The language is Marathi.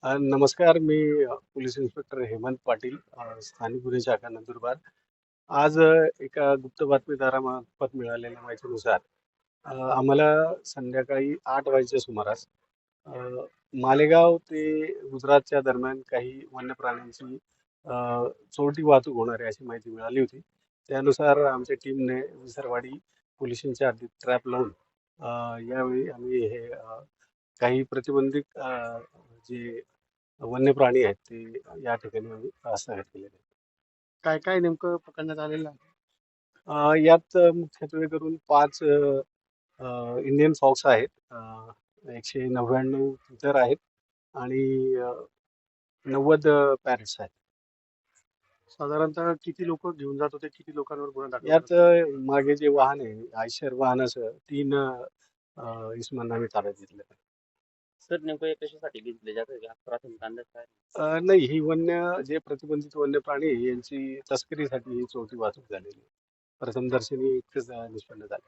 नमस्कार. मी पोलीस इन्स्पेक्टर हेमंत पाटील, स्थानिक गुन्हे शाखा नंदुरबार. आज एका गुप्त बातमीदारामार्फत मिळालेल्या माहितीनुसार आम्हाला संध्याकाळी 8 वाजेच्या सुमारास अ, मालेगाव ते गुजरातच्या दरम्यान काही वन्य प्राण्यांची अ, चोरटी वाहतूक होणार आहे अशी माहिती मिळाली होती. त्यानुसार आमच्या टीमने विसरवाडी पोलीस स्टेशनच्या हद्दीत ट्रॅप लावून यावेळी आम्ही हे काही प्रतिबंधित जे वन्य प्राणी आहेत ते या ठिकाणी आम्ही हस्तगत केलेले आहेत. काय काय नेमकं पकडण्यात आलेलं आहे? यात मुख्यत्वे करून 5 इंडियन फॉक्स आहेत. 199 तितर आहेत आणि 90 पॅरेट्स आहेत. साधारणतः किती लोक घेऊन जात होते? किती लोकांवर गुन्हा दाखल यात झाला? मागे जे वाहन आहे आयशर वाहनासह 3 इसमांना आम्ही ताब्यात घेतले. सर नेमकं हे कशासाठी घेतले जातं का प्राथमिक अंदाज काय? नाही, ही जे प्रतिबंधित वन्य प्राणी आहे, यांची तस्करीसाठी ही चोरटी वाहतूक झालेली आहे. प्रथमदर्शनी इतकंच निष्पन्न झालं.